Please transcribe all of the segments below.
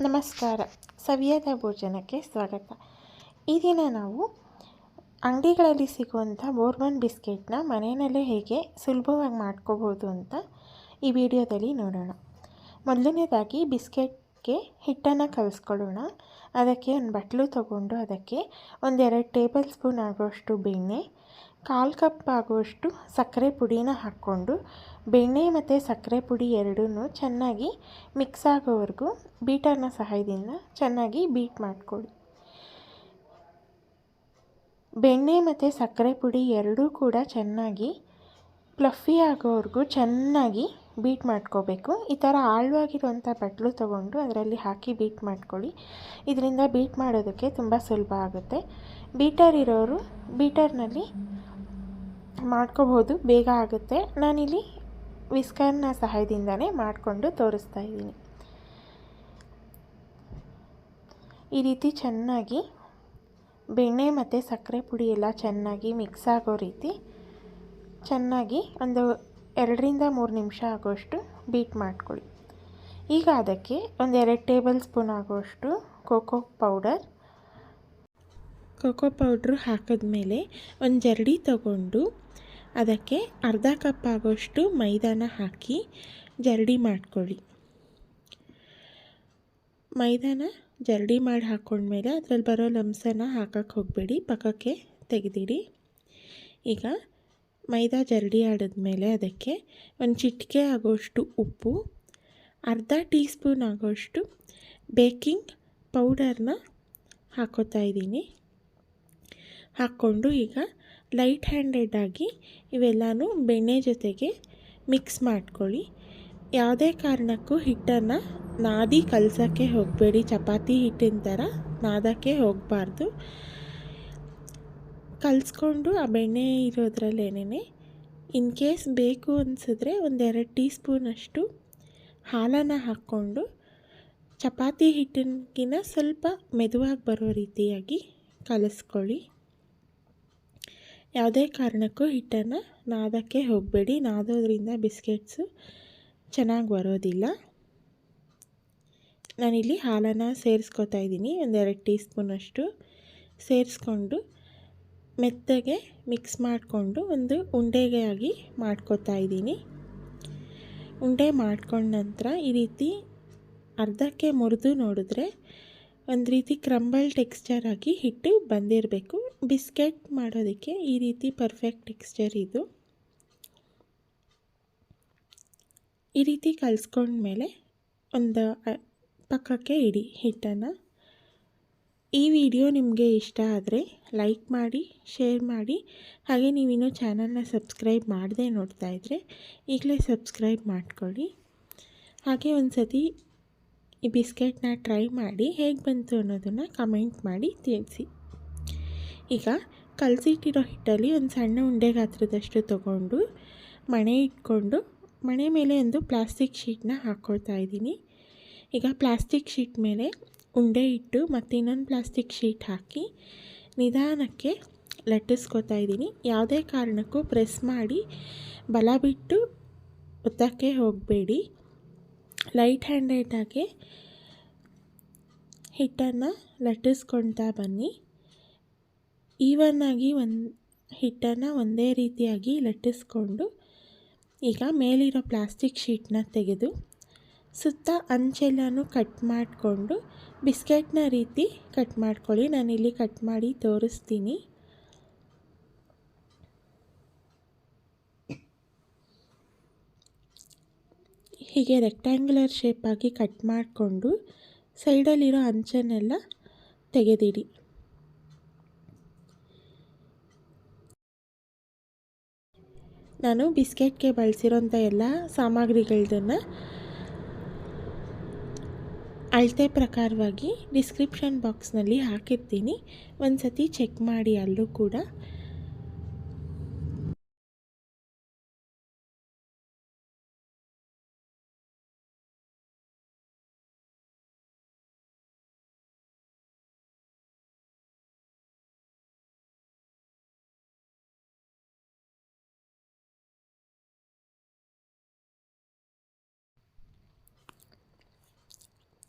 ನಮಸ್ಕಾರ. ಸವಿಯಾದ ಭೋಜನಕ್ಕೆ ಸ್ವಾಗತ. ಈ ದಿನ ನಾವು ಅಂಗಡಿಗಳಲ್ಲಿ ಸಿಗುವಂಥ ಬೋರ್ಬನ್ ಬಿಸ್ಕೆಟ್ನ ಮನೆಯಲ್ಲೇ ಹೇಗೆ ಸುಲಭವಾಗಿ ಮಾಡ್ಕೋಬೋದು ಅಂತ ಈ ವಿಡಿಯೋದಲ್ಲಿ ನೋಡೋಣ. ಮೊದಲನೇದಾಗಿ ಬಿಸ್ಕೆಟ್ಗೆ ಹಿಟ್ಟನ್ನು ಕಲಿಸ್ಕೊಳ್ಳೋಣ. ಅದಕ್ಕೆ ಒಂದು ಬಟ್ಲು ತೊಗೊಂಡು ಅದಕ್ಕೆ 1-2 ಟೇಬಲ್ ಸ್ಪೂನ್ ಆಗುವಷ್ಟು ಬೆಣ್ಣೆ, 1/4 ಕಪ್ ಆಗುವಷ್ಟು ಸಕ್ಕರೆ ಪುಡಿನ ಹಾಕ್ಕೊಂಡು ಬೆಣ್ಣೆ ಮತ್ತು ಸಕ್ಕರೆ ಪುಡಿ ಎರಡೂ ಚೆನ್ನಾಗಿ ಮಿಕ್ಸ್ ಆಗೋವರೆಗೂ ಬೀಟರ್ನ ಸಹಾಯದಿಂದ ಚೆನ್ನಾಗಿ ಬೀಟ್ ಮಾಡ್ಕೊಳ್ಳಿ. ಬೆಣ್ಣೆ ಮತ್ತು ಸಕ್ಕರೆ ಪುಡಿ ಎರಡೂ ಕೂಡ ಚೆನ್ನಾಗಿ ಫ್ಲಫಿ ಆಗೋವರೆಗೂ ಚೆನ್ನಾಗಿ ಬೀಟ್ ಮಾಡ್ಕೋಬೇಕು. ಈ ಥರ ಆಳವಾಗಿರುವಂಥ ಬಟ್ಲು ತೊಗೊಂಡು ಅದರಲ್ಲಿ ಹಾಕಿ ಬೀಟ್ ಮಾಡ್ಕೊಳ್ಳಿ. ಇದರಿಂದ ಬೀಟ್ ಮಾಡೋದಕ್ಕೆ ತುಂಬ ಸುಲಭ ಆಗುತ್ತೆ. ಬೀಟರ್ ಇರೋರು ಬೀಟರ್ನಲ್ಲಿ ಮಾಡ್ಕೋಬೋದು, ಬೇಗ ಆಗುತ್ತೆ. ನಾನಿಲ್ಲಿ ವಿಸ್ಕರ್ನ ಸಹಾಯದಿಂದನೇ ಮಾಡಿಕೊಂಡು ತೋರಿಸ್ತಾ ಇದ್ದೀನಿ. ಈ ರೀತಿ ಚೆನ್ನಾಗಿ ಬೆಣ್ಣೆ ಮತ್ತು ಸಕ್ಕರೆ ಪುಡಿ ಎಲ್ಲ ಚೆನ್ನಾಗಿ ಮಿಕ್ಸ್ ಆಗೋ ರೀತಿ ಚೆನ್ನಾಗಿ ಒಂದು 2-3 ನಿಮಿಷ ಆಗೋಷ್ಟು ಬೀಟ್ ಮಾಡ್ಕೊಳ್ಳಿ. ಈಗ ಅದಕ್ಕೆ 1-2 ಟೇಬಲ್ ಸ್ಪೂನ್ ಆಗೋಷ್ಟು ಕೋಕೋ ಪೌಡ್ರು ಹಾಕಿದ್ಮೇಲೆ ಒಂದು ಜರಡಿ ತಗೊಂಡು ಅದಕ್ಕೆ ಅರ್ಧ ಕಪ್ ಆಗೋಷ್ಟು ಮೈದಾನ ಹಾಕಿ ಜರಡಿ ಮಾಡ್ಕೊಳ್ಳಿ. ಮೈದಾನ ಜರಡಿ ಮಾಡಿ ಹಾಕ್ಕೊಂಡ್ಮೇಲೆ ಅದರಲ್ಲಿ ಬರೋ ಲಂಪ್ಸನ್ನು ಹಾಕಕ್ಕೆ ಹೋಗಬೇಡಿ, ಪಕ್ಕಕ್ಕೆ ತೆಗೆದಿಡಿ. ಈಗ ಮೈದಾ ಜರಡಿ ಆಡಿದ್ಮೇಲೆ ಅದಕ್ಕೆ ಒಂದು ಚಿಟಿಕೆ ಆಗೋಷ್ಟು ಉಪ್ಪು, ಅರ್ಧ ಟೀ ಸ್ಪೂನ್ ಆಗೋಷ್ಟು ಬೇಕಿಂಗ್ ಪೌಡರ್ನ ಹಾಕೋತಾ ಇದ್ದೀನಿ. ಹಾಕ್ಕೊಂಡು ಈಗ ಲೈಟ್ ಹ್ಯಾಂಡೆಡಾಗಿ ಇವೆಲ್ಲನೂ ಬೆಣ್ಣೆ ಜೊತೆಗೆ ಮಿಕ್ಸ್ ಮಾಡ್ಕೊಳ್ಳಿ. ಯಾವುದೇ ಕಾರಣಕ್ಕೂ ಹಿಟ್ಟನ್ನು ನಾದಿ ಕಲಸೋಕ್ಕೆ ಹೋಗಬೇಡಿ, ಚಪಾತಿ ಹಿಟ್ಟಿನ ಥರ ನಾದಕ್ಕೆ ಹೋಗಬಾರ್ದು. ಕಲಿಸ್ಕೊಂಡು ಆ ಬೆಣ್ಣೆ ಇರೋದ್ರಲ್ಲೇನೆ ಇನ್ ಕೇಸ್ ಬೇಕು ಅನಿಸಿದ್ರೆ 1-2 ಟೀ ಸ್ಪೂನಷ್ಟು ಹಾಲನ್ನು ಹಾಕ್ಕೊಂಡು ಚಪಾತಿ ಹಿಟ್ಟಿನಗಿನ್ನ ಸ್ವಲ್ಪ ಮೆದುವಾಗಿ ಬರೋ ರೀತಿಯಾಗಿ ಕಲಿಸ್ಕೊಳ್ಳಿ. ಯಾವುದೇ ಕಾರಣಕ್ಕೂ ಹಿಟ್ಟನ್ನು ನಾದಕ್ಕೆ ಹೋಗಬೇಡಿ, ನಾದೋದ್ರಿಂದ ಬಿಸ್ಕೆಟ್ಸು ಚೆನ್ನಾಗಿ ಬರೋದಿಲ್ಲ. ನಾನಿಲ್ಲಿ ಹಾಲನ್ನು ಸೇರಿಸ್ಕೊತಾ ಇದ್ದೀನಿ, 1-2 ಟೀ ಸ್ಪೂನಷ್ಟು ಸೇರಿಸ್ಕೊಂಡು ಮೆತ್ತಗೆ ಮಿಕ್ಸ್ ಮಾಡಿಕೊಂಡು ಒಂದು ಉಂಡೆಗೆ ಆಗಿ ಮಾಡ್ಕೊತಾ ಇದ್ದೀನಿ. ಉಂಡೆ ಮಾಡ್ಕೊಂಡ ನಂತರ ಈ ರೀತಿ ಅರ್ಧಕ್ಕೆ ಮುರಿದು ನೋಡಿದ್ರೆ ಒಂದು ರೀತಿ ಕ್ರಂಬಲ್ ಟೆಕ್ಸ್ಚರ್ ಆಗಿ ಹಿಟ್ಟು ಬಂದಿರಬೇಕು. ಬಿಸ್ಕೆಟ್ ಮಾಡೋದಕ್ಕೆ ಈ ರೀತಿ ಪರ್ಫೆಕ್ಟ್ ಟೆಕ್ಸ್ಚರ್ ಇದು. ಈ ರೀತಿ ಕಲಿಸ್ಕೊಂಡ್ಮೇಲೆ ಒಂದು ಪಕ್ಕಕ್ಕೆ ಇಡಿ ಹಿಟ್ಟನ್ನು. ಈ ವಿಡಿಯೋ ನಿಮಗೆ ಇಷ್ಟ ಆದರೆ ಲೈಕ್ ಮಾಡಿ, ಶೇರ್ ಮಾಡಿ. ಹಾಗೆ ನೀವಿನ್ನೂ ಚಾನಲ್ನ ಸಬ್ಸ್ಕ್ರೈಬ್ ಮಾಡದೆ ನೋಡ್ತಾ ಇದ್ದರೆ ಈಗಲೇ ಸಬ್ಸ್ಕ್ರೈಬ್ ಮಾಡ್ಕೊಳ್ಳಿ. ಹಾಗೆ ಒಂದು ಸತಿ ಈ ಬಿಸ್ಕೆಟ್ನ ಟ್ರೈ ಮಾಡಿ ಹೇಗೆ ಬಂತು ಅನ್ನೋದನ್ನು ಕಮೆಂಟ್ ಮಾಡಿ ತಿಳಿಸಿ. ಈಗ ಕಲಸಿಟ್ಟಿರೋ ಹಿಟ್ಟಲ್ಲಿ ಒಂದು ಸಣ್ಣ ಉಂಡೆ ಗಾತ್ರದಷ್ಟು ತೊಗೊಂಡು ಮಣೆ ಇಟ್ಕೊಂಡು ಮಣೆ ಮೇಲೆ ಒಂದು ಪ್ಲಾಸ್ಟಿಕ್ ಶೀಟ್ನ ಹಾಕ್ಕೊಳ್ತಾ ಇದ್ದೀನಿ. ಈಗ ಪ್ಲಾಸ್ಟಿಕ್ ಶೀಟ್ ಮೇಲೆ ಉಂಡೆ ಇಟ್ಟು ಮತ್ತು ಇನ್ನೊಂದು ಪ್ಲಾಸ್ಟಿಕ್ ಶೀಟ್ ಹಾಕಿ ನಿಧಾನಕ್ಕೆ ಲಟ್ಟಿಸ್ಕೊತಾ ಇದ್ದೀನಿ. ಯಾವುದೇ ಕಾರಣಕ್ಕೂ ಪ್ರೆಸ್ ಮಾಡಿ ಬಲ ಬಿಟ್ಟು ಒತ್ತಕ್ಕೆ ಹೋಗಬೇಡಿ. ಲೈಟ್ ಹ್ಯಾಂಡೆಡಾಗಿ ಹಿಟ್ಟನ್ನು ಲಟ್ಟಿಸ್ಕೊಳ್ತಾ ಬನ್ನಿ. ಈವನ್ನಾಗಿ ಹಿಟ್ಟನ್ನು ಒಂದೇ ರೀತಿಯಾಗಿ ಲಟ್ಟಿಸ್ಕೊಂಡು ಈಗ ಮೇಲಿರೋ ಪ್ಲಾಸ್ಟಿಕ್ ಶೀಟ್ನ ತೆಗೆದು ಸುತ್ತ ಅಂಚೆಲ್ಲನೂ ಕಟ್ ಮಾಡಿಕೊಂಡು ಬಿಸ್ಕೆಟ್ನ ರೀತಿ ಕಟ್ ಮಾಡ್ಕೊಳ್ಳಿ. ನಾನಿಲ್ಲಿ ಕಟ್ ಮಾಡಿ ತೋರಿಸ್ತೀನಿ. ಹೀಗೆ ರೆಕ್ಟ್ಯಾಂಗ್ಯುಲರ್ ಶೇಪಾಗಿ ಕಟ್ ಮಾಡಿಕೊಂಡು ಸೈಡಲ್ಲಿರೋ ಅಂಚನ್ನೆಲ್ಲ ತೆಗೆದಿಡಿ. ನಾನು ಬಿಸ್ಕೆಟ್ಗೆ ಬಳಸಿರೋಂಥ ಎಲ್ಲ ಸಾಮಗ್ರಿಗಳನ್ನ ಅಳತೆ ಪ್ರಕಾರವಾಗಿ ಡಿಸ್ಕ್ರಿಪ್ಷನ್ ಬಾಕ್ಸ್ನಲ್ಲಿ ಹಾಕಿರ್ತೀನಿ, ಒಂದು ಸತಿ ಚೆಕ್ ಮಾಡಿ ಅಲ್ಲೂ ಕೂಡ.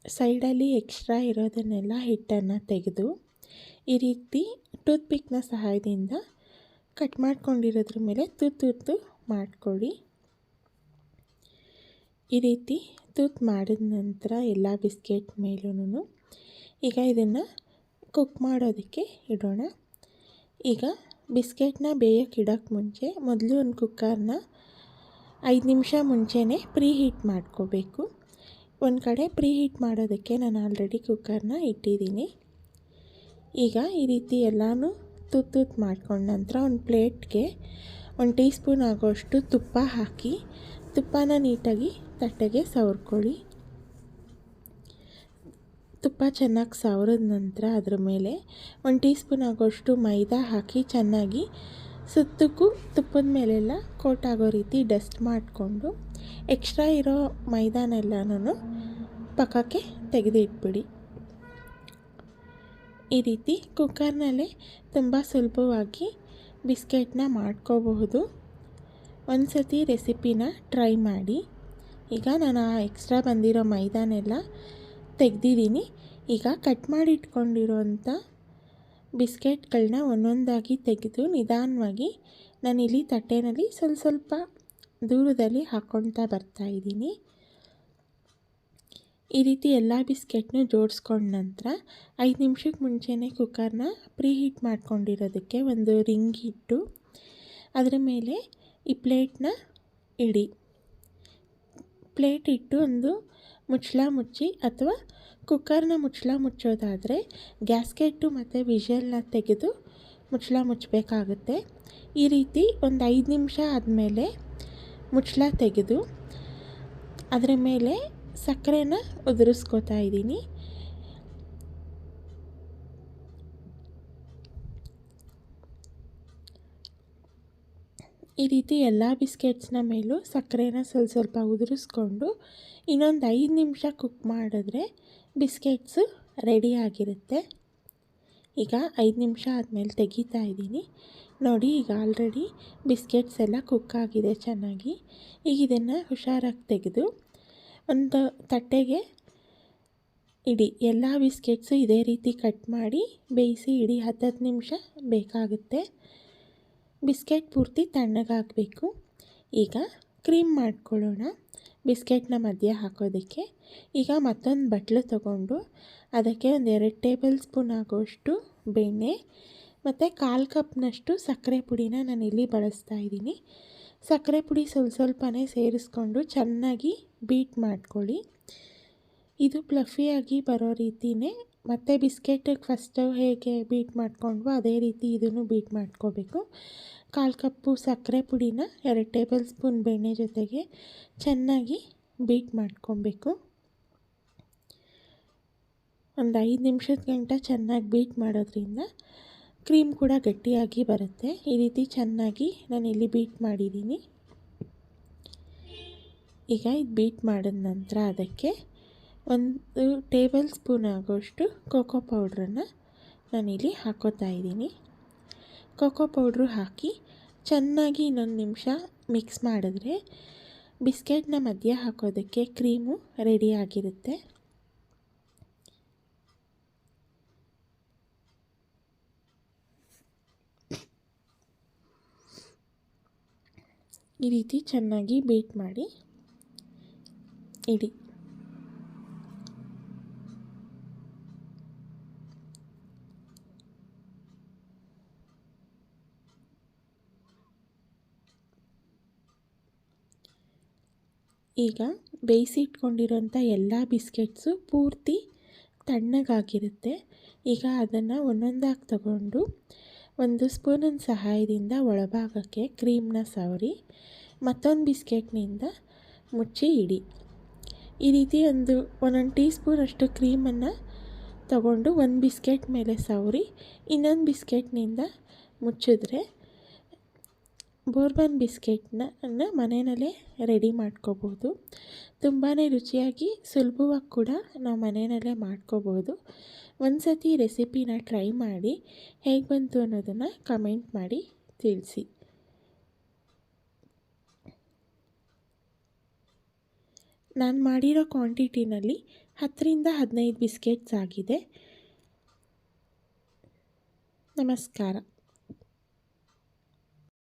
ಸೈಡಲ್ಲಿ ಎಕ್ಸ್ಟ್ರಾ ಇರೋದನ್ನೆಲ್ಲ ಹಿಟ್ಟನ್ನು ತೆಗೆದು ಈ ರೀತಿ ಟೂತ್ ಪಿಕ್ನ ಸಹಾಯದಿಂದ ಕಟ್ ಮಾಡ್ಕೊಂಡಿರೋದ್ರ ಮೇಲೆ ತೂತು ಮಾಡ್ಕೊಳ್ಳಿ. ಈ ರೀತಿ ತೂತು ಮಾಡಿದ ನಂತರ ಎಲ್ಲ ಬಿಸ್ಕೆಟ್ ಮೇಲೂ ಈಗ ಇದನ್ನು ಕುಕ್ ಮಾಡೋದಕ್ಕೆ ಇಡೋಣ. ಈಗ ಬಿಸ್ಕೆಟ್ನ ಬೇಯಕ್ಕೆ ಇಡೋಕ್ಕೆ ಮುಂಚೆ ಮೊದಲು ಒಂದು ಕುಕ್ಕರ್ನ 5 ನಿಮಿಷ ಮುಂಚೆನೇ ಪ್ರೀ ಹೀಟ್ ಮಾಡ್ಕೋಬೇಕು. ಒಂದು ಕಡೆ ಪ್ರೀ ಹೀಟ್ ಮಾಡೋದಕ್ಕೆ ನಾನು ಆಲ್ರೆಡಿ ಕುಕ್ಕರ್ನ ಇಟ್ಟಿದ್ದೀನಿ. ಈಗ ಈ ರೀತಿ ಎಲ್ಲನೂ ತೂತು ಮಾಡ್ಕೊಂಡ ನಂತರ ಒಂದು ಪ್ಲೇಟ್ಗೆ 1 ಟೀ ಸ್ಪೂನ್ ಆಗೋಷ್ಟು ತುಪ್ಪ ಹಾಕಿ ತುಪ್ಪನ ನೀಟಾಗಿ ತಟ್ಟೆಗೆ ಸವರ್ಕೊಳ್ಳಿ. ತುಪ್ಪ ಚೆನ್ನಾಗಿ ಸವರಿದ ನಂತರ ಅದರ ಮೇಲೆ 1 ಟೀ ಸ್ಪೂನ್ ಆಗೋಷ್ಟು ಮೈದಾ ಹಾಕಿ ಚೆನ್ನಾಗಿ ಸುತ್ತಕ್ಕೂ ತುಪ್ಪದ ಮೇಲೆಲ್ಲ ಕೋಟ್ ಆಗೋ ರೀತಿ ಡಸ್ಟ್ ಮಾಡಿಕೊಂಡು ಎಕ್ಸ್ಟ್ರಾ ಇರೋ ಮೈದಾನೆಲ್ಲನೂ ಪಕ್ಕಕ್ಕೆ ತೆಗೆದಿಟ್ಬಿಡಿ. ಈ ರೀತಿ ಕುಕ್ಕರ್ನಲ್ಲೇ ತುಂಬ ಸುಲಭವಾಗಿ ಬಿಸ್ಕೆಟ್ನ ಮಾಡ್ಕೋಬಹುದು. ಒಂದು ಸತಿ ರೆಸಿಪಿನ ಟ್ರೈ ಮಾಡಿ. ಈಗ ನಾನು ಆ ಎಕ್ಸ್ಟ್ರಾ ಬಂದಿರೋ ಮೈದಾನೆಲ್ಲ ತೆಗೆದಿದ್ದೀನಿ. ಈಗ ಕಟ್ ಮಾಡಿ ಇಟ್ಕೊಂಡಿರೋಂಥ ಬಿಸ್ಕೆಟ್ಗಳನ್ನ ಒಂದೊಂದಾಗಿ ತೆಗೆದು ನಿಧಾನವಾಗಿ ನಾನಿಲ್ಲಿ ತಟ್ಟೆನಲ್ಲಿ ಸ್ವಲ್ಪ ದೂರದಲ್ಲಿ ಹಾಕ್ಕೊಳ್ತಾ ಬರ್ತಾಯಿದ್ದೀನಿ. ಈ ರೀತಿ ಎಲ್ಲ ಬಿಸ್ಕೆಟ್ನೂ ಜೋಡಿಸ್ಕೊಂಡ ನಂತರ 5 ನಿಮಿಷಕ್ಕೆ ಮುಂಚೆನೇ ಕುಕ್ಕರ್ನ ಪ್ರೀ ಹೀಟ್ ಮಾಡ್ಕೊಂಡಿರೋದಕ್ಕೆ ಒಂದು ರಿಂಗ್ ಇಟ್ಟು ಅದರ ಮೇಲೆ ಈ ಪ್ಲೇಟ್ನ ಇಡಿ. ಪ್ಲೇಟ್ ಇಟ್ಟು ಒಂದು ಮುಚ್ಚಳ ಮುಚ್ಚಿ ಅಥವಾ ಕುಕ್ಕರ್ನ ಮುಚ್ಚಳ ಮುಚ್ಚೋದಾದರೆ ಗ್ಯಾಸ್ಕೆಟ್ಟು ಮತ್ತು ವಿಷಲ್ನ ತೆಗೆದು ಮುಚ್ಚಳ ಮುಚ್ಚಬೇಕಾಗುತ್ತೆ. ಈ ರೀತಿ ಒಂದು 5 ನಿಮಿಷ ಆದಮೇಲೆ ಮುಚ್ಚಳ ತೆಗೆದು ಅದರ ಮೇಲೆ ಸಕ್ಕರೆನ ಉದುರಿಸ್ಕೋತಾ ಇದ್ದೀನಿ. ಈ ರೀತಿ ಎಲ್ಲ ಬಿಸ್ಕೆಟ್ಸ್ನ ಮೇಲೂ ಸಕ್ಕರೆನ ಸ್ವಲ್ಪ ಉದುರಿಸ್ಕೊಂಡು ಇನ್ನೊಂದು 5 ನಿಮಿಷ ಕುಕ್ ಮಾಡಿದ್ರೆ ಬಿಸ್ಕೆಟ್ಸು ರೆಡಿಯಾಗಿರುತ್ತೆ. ಈಗ 5 ನಿಮಿಷ ಆದಮೇಲೆ ತೆಗಿತಾ ಇದ್ದೀನಿ. ನೋಡಿ, ಈಗ ಆಲ್ರೆಡಿ ಬಿಸ್ಕೆಟ್ಸ್ ಎಲ್ಲ ಕುಕ್ ಆಗಿದೆ ಚೆನ್ನಾಗಿ. ಈಗ ಇದನ್ನು ಹುಷಾರಾಗಿ ತೆಗೆದು ಒಂದು ತಟ್ಟೆಗೆ ಇಡಿ. ಎಲ್ಲ ಬಿಸ್ಕೆಟ್ಸು ಇದೇ ರೀತಿ ಕಟ್ ಮಾಡಿ ಬೇಯಿಸಿ ಇಡಿ. 10 ನಿಮಿಷ ಬೇಕಾಗುತ್ತೆ. ಬಿಸ್ಕೆಟ್ ಪೂರ್ತಿ ತಣ್ಣಗಾಗಬೇಕು. ಈಗ ಕ್ರೀಮ್ ಮಾಡ್ಕೊಳ್ಳೋಣ ಬಿಸ್ಕೆಟ್ನ ಮಧ್ಯೆ ಹಾಕೋದಕ್ಕೆ. ಈಗ ಮತ್ತೊಂದು ಬಟ್ಲು ತೊಗೊಂಡು ಅದಕ್ಕೆ ಒಂದು 2 ಟೇಬಲ್ ಸ್ಪೂನ್ ಆಗೋಷ್ಟು ಬೆಣ್ಣೆ ಮತ್ತು 1/4 ಕಪ್ನಷ್ಟು ಸಕ್ಕರೆ ಪುಡಿನ ನಾನಿಲ್ಲಿ ಬಳಸ್ತಾ ಇದ್ದೀನಿ. ಸಕ್ಕರೆ ಪುಡಿ ಸ್ವಲ್ಪನೇ ಸೇರಿಸ್ಕೊಂಡು ಚೆನ್ನಾಗಿ ಬೀಟ್ ಮಾಡ್ಕೊಳ್ಳಿ. ಇದು ಫ್ಲಫಿಯಾಗಿ ಬರೋ ರೀತಿಯೇ ಮತ್ತು ಬಿಸ್ಕೆಟಿಗೆ ಫಸ್ಟು ಹೇಗೆ ಬೀಟ್ ಮಾಡ್ಕೊಂಡ್ವೋ ಅದೇ ರೀತಿ ಇದನ್ನು ಬೀಟ್ ಮಾಡ್ಕೋಬೇಕು. 1/4 ಕಪ್ಪು ಸಕ್ಕರೆ ಪುಡಿನ 2 ಟೇಬಲ್ ಸ್ಪೂನ್ ಬೆಣ್ಣೆ ಜೊತೆಗೆ ಚೆನ್ನಾಗಿ ಬೀಟ್ ಮಾಡ್ಕೊಬೇಕು. ಒಂದು 5 ನಿಮಿಷದ ಗಂಟ ಚೆನ್ನಾಗಿ ಬೀಟ್ ಮಾಡೋದ್ರಿಂದ ಕ್ರೀಮ್ ಕೂಡ ಗಟ್ಟಿಯಾಗಿ ಬರುತ್ತೆ. ಈ ರೀತಿ ಚೆನ್ನಾಗಿ ನಾನಿಲ್ಲಿ ಬೀಟ್ ಮಾಡಿದ್ದೀನಿ. ಈಗ ಇದು ಬೀಟ್ ಮಾಡಿದ ನಂತರ ಅದಕ್ಕೆ 1 ಟೇಬಲ್ ಸ್ಪೂನ್ ಆಗೋಷ್ಟು ಕೋಕೋ ಪೌಡ್ರನ್ನು ನಾನಿಲ್ಲಿ ಹಾಕೋತಾ ಇದ್ದೀನಿ. ಕೋಕೋ ಪೌಡ್ರು ಹಾಕಿ ಚೆನ್ನಾಗಿ ಇನ್ನೊಂದು ನಿಮಿಷ ಮಿಕ್ಸ್ ಮಾಡಿದ್ರೆ ಬಿಸ್ಕೆಟ್ನ ಮಧ್ಯೆ ಹಾಕೋದಕ್ಕೆ ಕ್ರೀಮು ರೆಡಿಯಾಗಿರುತ್ತೆ. ಈ ರೀತಿ ಚೆನ್ನಾಗಿ ಬೀಟ್ ಮಾಡಿ ಇಡಿ. ಈಗ ಬೇಯಿಸಿ ಇಟ್ಕೊಂಡಿರೋಂಥ ಎಲ್ಲ ಬಿಸ್ಕೆಟ್ಸು ಪೂರ್ತಿ ತಣ್ಣಗಾಗಿರುತ್ತೆ. ಈಗ ಅದನ್ನು ಒಂದೊಂದಾಗಿ ತಗೊಂಡು 1 ಸ್ಪೂನಿನ ಸಹಾಯದಿಂದ ಒಳಭಾಗಕ್ಕೆ ಕ್ರೀಮ್ನ ಸವರಿ ಮತ್ತೊಂದು ಬಿಸ್ಕೆಟ್ನಿಂದ ಮುಚ್ಚಿ ಇಡಿ. ಈ ರೀತಿ ಒಂದೊಂದು ಟೀ ಸ್ಪೂನಷ್ಟು ಕ್ರೀಮನ್ನು ತಗೊಂಡು ಒಂದು ಬಿಸ್ಕೆಟ್ ಮೇಲೆ ಸವರಿ ಇನ್ನೊಂದು ಬಿಸ್ಕೆಟ್ನಿಂದ ಮುಚ್ಚಿದ್ರೆ ಬೋರ್ಬನ್ ಬಿಸ್ಕೆಟ್ನ ಮನೆಯಲ್ಲೇ ರೆಡಿ ಮಾಡ್ಕೋಬೋದು. ತುಂಬಾ ರುಚಿಯಾಗಿ ಸುಲಭವಾಗಿ ಕೂಡ ನಾವು ಮನೆಯಲ್ಲೇ ಮಾಡ್ಕೋಬೋದು. ಒಂದು ಸತಿ ರೆಸಿಪಿನ ಟ್ರೈ ಮಾಡಿ ಹೇಗೆ ಬಂತು ಅನ್ನೋದನ್ನು ಕಮೆಂಟ್ ಮಾಡಿ ತಿಳಿಸಿ. ನಾನು ಮಾಡಿರೋ ಕ್ವಾಂಟಿಟಿನಲ್ಲಿ 10ರಿಂದ 15 ಬಿಸ್ಕೆಟ್ಸ್ ಆಗಿದೆ. ನಮಸ್ಕಾರ.